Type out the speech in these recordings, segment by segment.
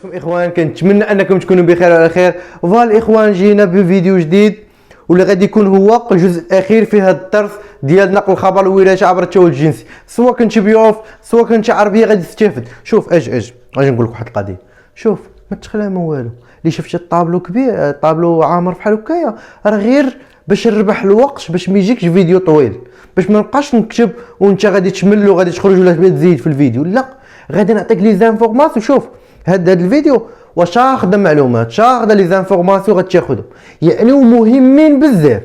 عليكم اخوان، كنتمنى انكم تكونوا بخير وعلى خير. فوالا اخوان، جينا بفيديو جديد واللي غادي يكون هو الجزء الاخير في هذا الدرس ديال نقل الخبر الوراثي عبر التوجه الجنسي، سواء كنتي بيوف سواء كنتي عربيه غادي تستافد. شوف اجي نقول لك واحد القضيه. شوف ما تخلع ما والو، اللي شفتي الطابلو كبير طابلو عامر بحال هكايا راه غير باش نربح الوقت، باش ما يجيكش فيديو طويل، باش ما نبقاش نكتب وانت غادي تمل وغادي تخرج ولا تزيد في الفيديو. لا، غادي نعطيك لي زانفورماسيون. شوف هذا الفيديو واش اخذ معلومات، شاخذ لي زانفورماسيون غتاخذهم، يعني ومهمين بزاف.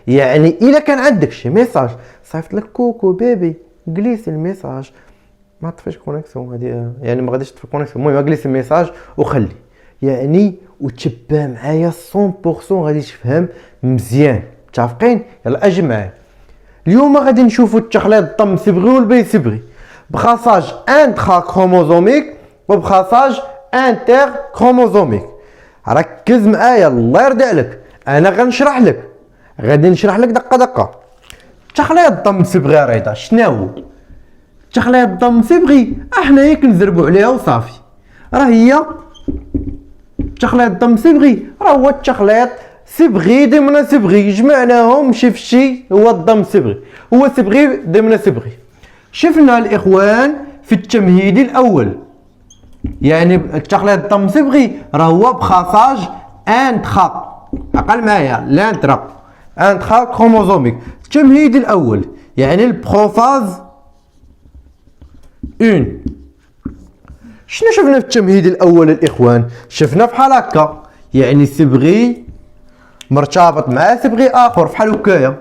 يعني الا كان عندك شي ميساج صيفط لك كوكو بيبي، جليس الميساج، ما طفيش كونيكسيون هذه، يعني ما غاديش تطفي كونيكسيون، المهم جليس الميساج وخلي يعني وتشبع معايا 100% غادي تفهم مزيان. متفقين؟ يلا اجي معايا. اليوم غادي نشوفوا التخليط الضم صبغي والبي صبغي بخاصاج انترا كروموزوميك وبخاصاج انتر كروموزوميك. ركز معايا الله يرضي عليك، انا غنشرح لك، غادي نشرح لك دقه دقه. التخليط الضم صبغي رضا شنو هو؟ التخليط الضم صبغي حنايا كنزربوا عليها وصافي. راه هي التخليط الضم صبغي راه هو التخليط صبغي ضمن صبغي، جمعناهم شي هو الضم صبغي، هو صبغي ضمن صبغي. شفنا الاخوان في التمهيد الاول، يعني التخليط الضم صبغي راه هو بخاصاج انترا، اقل معايا انترا كروموزوميك. التمهيد الاول يعني البروفاز 1. شنو شفنا في التمهيد الاول الاخوان؟ شفنا بحال هكا، يعني صبغي مرتبط مع صبغي اخر بحال هكايا.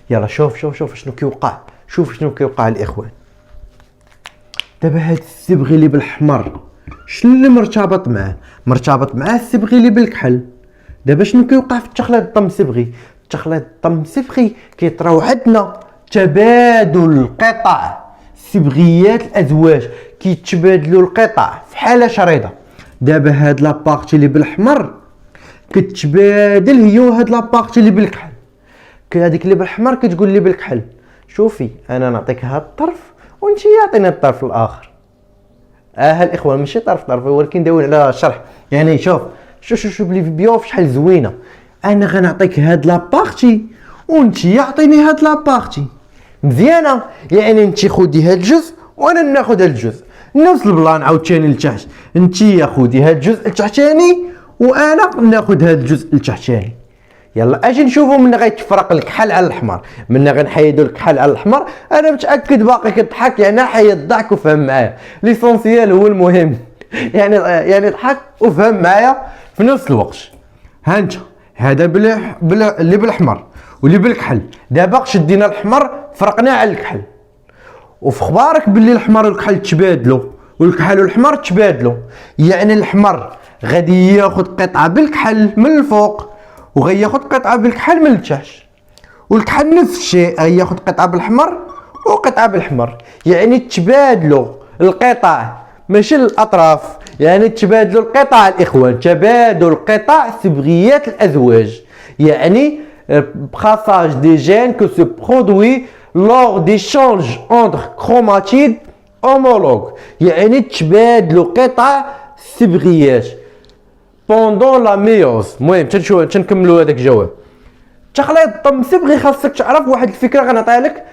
يلا شوف شنو كيوقع، شوف شنو كيوقع الاخوان. دابا هاد الصبغي اللي بالاحمر شنو اللي مرتبط معاه؟ مرتبط معاه الصبغي اللي بالكحل. دابا شنو كيوقع في التخليط الضم صبغي؟ التخليط الضم صبغي كيطراو عندنا تبادل قطع صبغيات الازواج، كيتبادلوا القطع في حاله شريطه. دابا هاد لابارتي اللي بالاحمر كتبادل هي وهاد لابارتي اللي بالكحل. هذيك اللي بالاحمر كتقول لي بالكحل شوفي انا نعطيك هاد الطرف وانت يعطيني الطرف الاخر. الاخوان ماشي طرف ولكن داوين على شرح. يعني شوف لي بيوف شحال زوينه. انا غنعطيك هاد لابارتي وانت يعطيني هاد لابارتي مزيانه، يعني انت خدي هاد الجزء وانا ناخذ هاد الجزء، نفس البلان عاوتاني لتحت، انت خدي هاد الجزء التحتاني وانا ناخذ هاد الجزء التحتاني. يلا اجي نشوفوا من غيتفرق الكحل على الاحمر، من غنحيدوا الكحل على الاحمر. انا متاكد باقي كتضحك، يعني حيد ضحك وفهم معايا، ليسونسيال هو المهم. يعني ضحك وفهم معايا في نفس الوقت. ها انت هذا اللي بالاحمر واللي بالكحل. دابا شدينا الاحمر فرقناه على الكحل، وفي اخبارك باللي الاحمر والكحل تبادلوا والكحل والحمر تبادلوا، يعني الاحمر غادي ياخذ قطعه بالكحل من الفوق وغياخذ قطعه بالكحل من التحت، والكحل نفس الشيء غياخذ قطعه بالحمر وقطعه بالحمر. يعني تبادلوا القطع ماشي الاطراف، يعني تبادلوا القطع الاخوان، تبادل قطع صبغيات الازواج، يعني بخاصاج دي جين que se produit lors d'échanges entre chromatides homologues، يعني تبادلوا قطع صبغيات pendant la méiose. المهم تنكملوا هذاك الجواب. تخليط الضم صبغي خاصك تعرف واحد الفكره غنعطيها لك،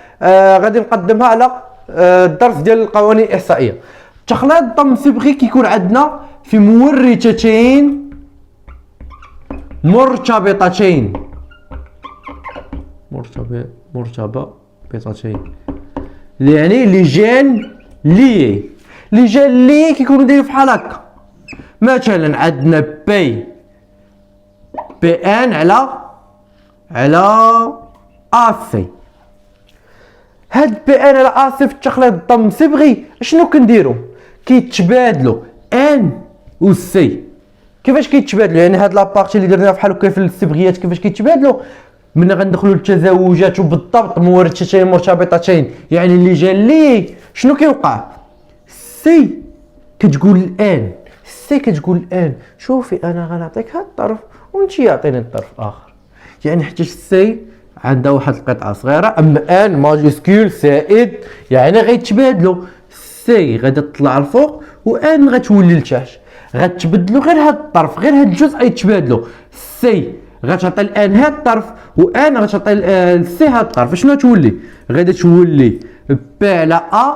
غادي نقدمها على الدرس ديال القوانين الاحصائيه. تخليط الضم صبغي كيكون عندنا في مورثتين مرتبطتين، يعني لي جين لي كيكونوا دايرين بحال هكا. مثلا عندنا بي ان على اسي. هاد بي ان على اسي في التخليط الضم صبغي شنو كنديروا؟ كيتبادلوا ان و سي. كيفاش كيتبادلوا؟ يعني هاد لابارتي اللي درناها بحال هكا في الصبغيات كيفاش كيتبادلوا؟ من غندخلوا للتزاوجات وبالضبط مورثتين مرتبطتين، يعني اللي جا لي شنو كيوقع؟ سي كتقول الان، سي كتقول الان شوفي انا غنعطيك هاد الطرف وانت يعطيني الطرف اخر. يعني حتى سي عندها واحد القطعه صغيره، اما ان ماجيسكول زائد يعني غيتبادلوا. سي غادا تطلع الفوق وان غتولي لتحت، غتبدلو غير هاد الطرف، غير هاد الجزء غيتبادلو. سي غتعطي الان هاد الطرف، وان غتعطي السي هاد الطرف. شنو تولي؟ غادي تولي بي على ا،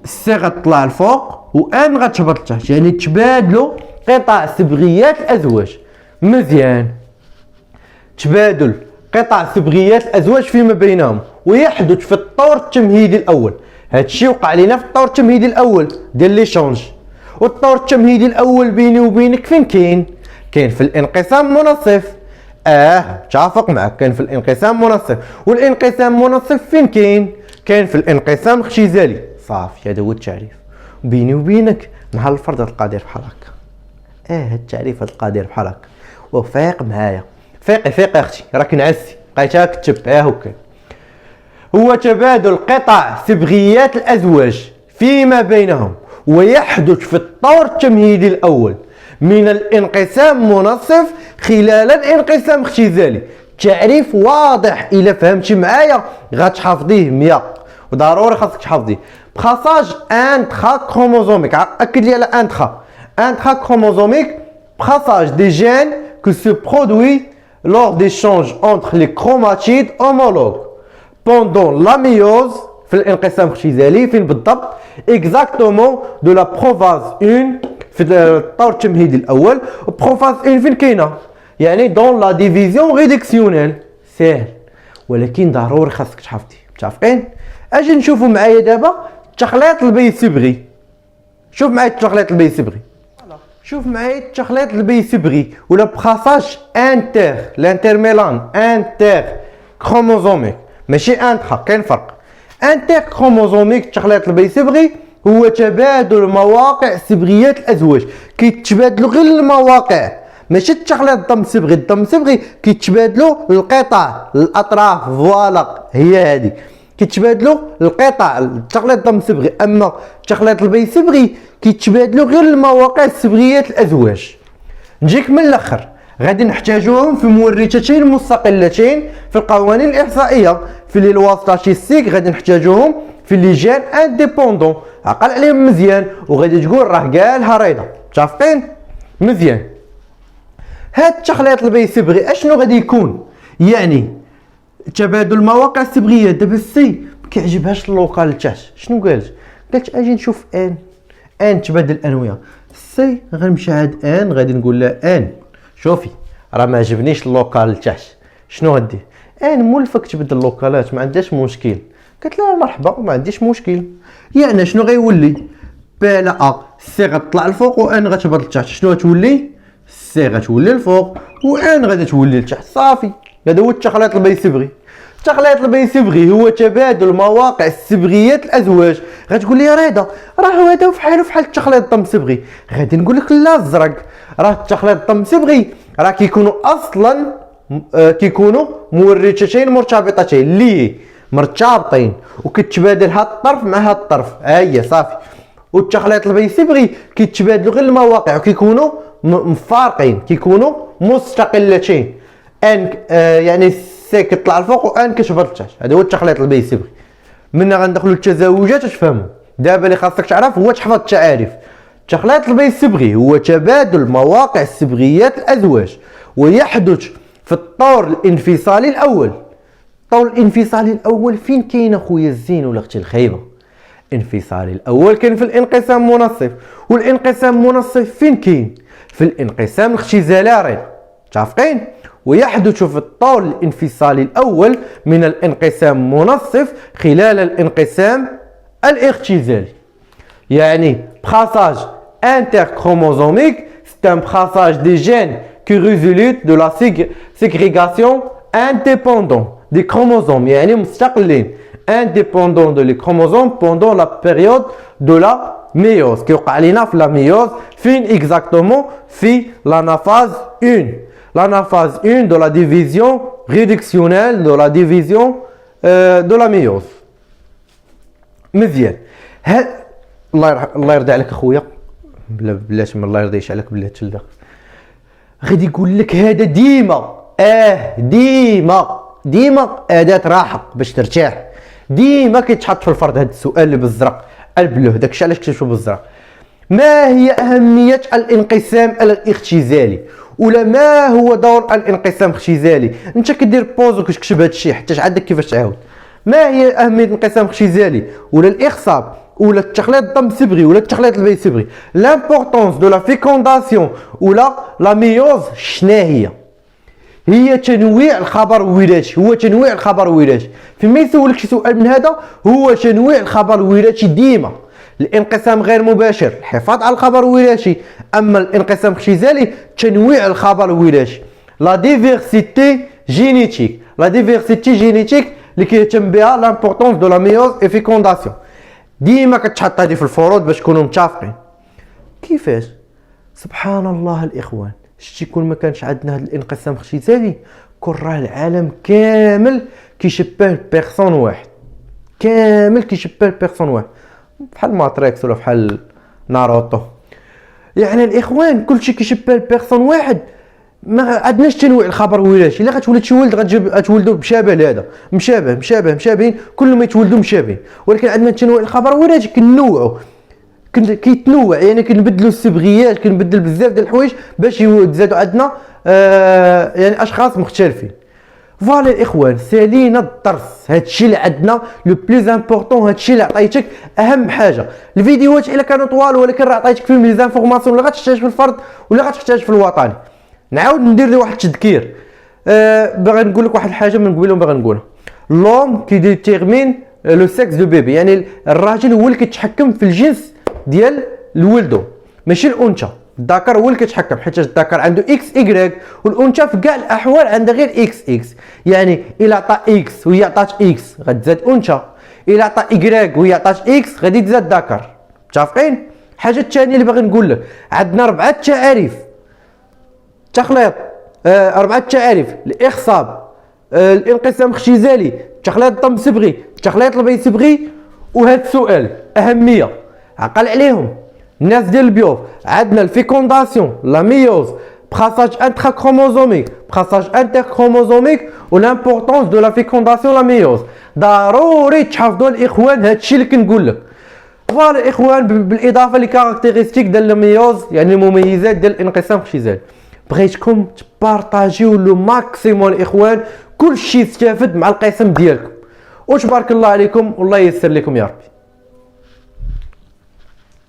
سي غتطلع الفوق وان غتهبط لتحت، يعني تبادلوا قطع صبغيات الازواج. مزيان، تبادل قطع صبغيات الازواج فيما بينهم ويحدث في الطور التمهيدي الاول. هادشي وقع لينا في الطور التمهيدي الاول ديال لي شونج. والطور التمهيدي الاول بيني وبينك فين كاين؟ كاين في الانقسام منصف. متفق معك، كاين في الانقسام منصف. والانقسام منصف فين كاين؟ كاين في الانقسام اختزالي. صافي، هذا هو التعريف. بيني وبينك نهار الفرض هاد القضيه بحال هكا. هاد التعريف هاد القضيه بحال هكا. وفايق معايا، فيقي اختي، راك نعسي بقيتها كتب. هكا هو تبادل قطع صبغيات الازواج فيما بينهم ويحدث في الطور التمهيدي الاول من الانقسام منصف خلال الانقسام اختزالي. تعريف واضح، الا فهمتي معايا غتحفظيه 100، وضروري خاصك تحفظيه. بخاساج انترا كروموزوميك، اكد لي على انترا كروموزوميك، بخاساج دي جين que se produit lors d'échanges entre les chromatides homologues pendant la méiose في الانقسام اختزالي. فين بالضبط؟ exactement de la prophase 1 في الطور التمهيدي الاول. بروفاز 1 فين كاينه؟ يعني دون لا ديفيزيون ريدكسيونيل. ساهل، ولكن ضروري خاصك تحفظي. متفقين؟ اجي نشوفوا معايا دابا التخليط البيصبغي. شوف معايا التخليط البيصبغي، شوف معايا التخليط البيصبغي ولا بخاساج انتر، الانترميلان انتر كروموزوميك ماشي انترا، كاين فرق. انتر كروموزوميك التخليط البيصبغي هو تبادل مواقع صبغيات الازواج. كيتبادلوا غير المواقع، ماشي التخليط الضم الصبغي. الضم الصبغي كيتبادلوا القطع، الاطراف، فوالا هي هذه، كيتبادلوا القطع التخليط الضم الصبغي. اما التخليط البيصبغي كيتبادلوا غير المواقع صبغيات الازواج. نجيك من الاخر، غادي نحتاجوهم في مورثتين مستقلتين في القوانين الاحصائيه. في لي لوا ستاتيستيك غادي نحتاجوهم في لي جين انديبوندون. عقل عليهم مزيان وغادي تقول راه قالها رضا. متفقين؟ مزيان. هاد التخليط البيصبغي اشنو غادي يكون؟ يعني تبادل المواقع الصبغيه. دابا السي مكيعجبهاش اللوكال لتحت. شنو قالت؟ قالت اجي نشوف ان تبادل الانويه. السي غنمشي عند ان، غادي نقول لها ان شوفي راه ما عجبنيش اللوكال لتحت، شنو غدير؟ ان مولفك تبدل اللوكالات ما عندهاش مشكل. قالت لها مرحبا ما عنديش مشكل. يعني شنو غيولي؟ بي على ا، سي غتطلع الفوق وان غتهبط لتحت. شنو غتولي؟ سي غتولي الفوق وان غادي تولي لتحت. صافي، هذا هو التخليط البيصبغي. التخليط البيصبغي هو تبادل مواقع صبغيات الازواج. غتقول لي رضا راه هذا فحالو فحال التخليط الضم الصبغي. غادي نقول لك لا الزرق، راه التخليط الضم الصبغي راه كيكونوا اصلا كيكونوا مورثتين مرتبطتين لي مرتبطين، وكتبادل هاد الطرف مع هاد الطرف. ها هي صافي. والتخليط البيصبغي كيتبادلوا غير المواقع وكيكونوا مفارقين، كيكونوا مستقلتين. ان يعني سي كتطلع الفوق وان كتهبط لتحت. هذا هو التخليط البيصبغي. منا غندخلوا للتزاوجات تفهموا. دابا اللي خاصك تعرف هو تحفظ التعاريف. التخليط البيصبغي هو تبادل مواقع صبغيات الازواج ويحدث في الطور الانفصالي الاول. الطور الانفصالي الاول فين كاين اخويا الزين ولا اختي الخايبه؟ الانفصالي الاول كاين في الانقسام منصف. والانقسام منصف فين كاين؟ في الانقسام الاختزالي. متفقين؟ ويحدث في الطور الانفصالي الأول من الانقسام منصف خلال الانقسام الاختزالي. يعني brassage interchromosomique, c'est un brassage des gènes qui résulte de la ségrégation indépendante des chromosomes. يعني مستقلين indépendant de les chromosomes pendant la période de la méiose. كيوقع لينا في la méiose فين exactement؟ في l'anaphase 1. L'anaphase 1 de la division réductionnelle de la division de la méiose. مزيان. الله يرضي عليك اخويا، بلاتي من الله يرضيش عليك بلاتي تلدق. غادي يقول لك هذا ديما ديما اداه راحه باش ترتاح. ديما كيتحط في الفرض هذا السؤال اللي بالزرق البلوه، داكشي علاش كتشوف بالزرق. ما هي أهمية الانقسام الاختزالي؟ ولا ما هو دور الانقسام الاختزالي؟ انت كدير بوز وكتكتب هذا الشيء حتى عندك كيفاش تعاود. ما هي أهمية الانقسام الاختزالي ولا الإخصاب ولا التخليط الضم الصبغي ولا التخليط البيض الصبغي؟ لامبورطونس دو لا فيكونداسيون ولا لا ميوز شناهي؟ هي تنويع الخبر الوراثي. هو تنويع الخبر الوراثي. فيما يسولك شي سؤال من هذا هو تنويع الخبر الوراثي ديما. الانقسام غير مباشر الحفاظ على الخبر الوراثي، اما الانقسام الاختزالي تنويع الخبر الوراثي. لا ديفيرسيتي جينيتيك. لا ديفيرسيتي جينيتيك اللي كيهتم بها لامبورطونس دو لا ميوز اي فيكونداسيون. ديما كتحط هذه في الفروض باش تكونوا متفقين. كيفاش؟ سبحان الله الاخوان، شتي كون ما كانش عندنا هذا الانقسام الاختزالي كون راه العالم كامل كيشبه بيرسون واحد، كامل كيشبه بيرسون واحد، بحال ماتريكس ولا بحال ناروتو. يعني الاخوان كلشي كيشبه بيرسون واحد، ما عندناش تنويع الخبر الوراثي. الا غتولد شي ولد غتولدوا بشبه لهذا، مشابهين، كل ما يتولدوا مشابهين، ولكن عندنا تنويع الخبر الوراثي كنوعوا، كيتنوع، يعني كنبدلوا الصبغيات، كنبدل بزاف ديال الحوايج باش يتزادوا عندنا يعني اشخاص مختلفين. فوالا الاخوان، سالينا الدرس. هادشي اللي عندنا لو بليز امبورطون، هادشي اللي عطيتك اهم حاجه. الفيديوهات الا كانوا طوال ولكن راه عطيتك فيهم لي زانفورماسيون اللي غتحتاج في الفرد ولا غتحتاج في الوطني. نعاود ندير لي واحد التذكير. باغي نقول لك واحد الحاجه من قبيله باغي نقولها. لوم كي ديتيرمين لو سكس دو بيبي، يعني الراجل هو اللي كيتحكم في الجنس ديال الولدو ماشي الانثى. الذكر هو اللي كيتحكم، حيت الذكر عنده اكس ايكغيك والانثى في كاع الاحوال عندها غير اكس. يعني الا عطى اكس وهي عطات اكس غتزاد انثى، الا عطى ايكغيك وهي عطات اكس غادي تزاد ذكر. متفقين؟ الحاجه الثانيه اللي باغي نقول لك، عندنا 4 تعاريف تخليط، 4 تعاريف: الاخصاب، الانقسام الاختزالي، التخليط الضم الصبغي، التخليط البيض الصبغي. وهذا السؤال اهميه عقل عليهم الناس ديال البيوت. عندنا الفيكونداسيون، لا ميوز، براساج انترا كروموزوميك، براساج انتر كروموزوميك، ولامبورطونس دو لا فيكونداسيون لا ميوز. ضروري تحفظوا الاخوان هادشي اللي كنقول لك. فوالا الاخوان، بالاضافه لكاركتيرستيك ديال الميوز، يعني المميزات ديال الانقسام الاختزالي. بغيتكم تبارطاجيو لو ماكسيموم الاخوان، كلشي يستافد مع القسم ديالكم. وتبارك الله عليكم والله ييسر لكم يا ربي.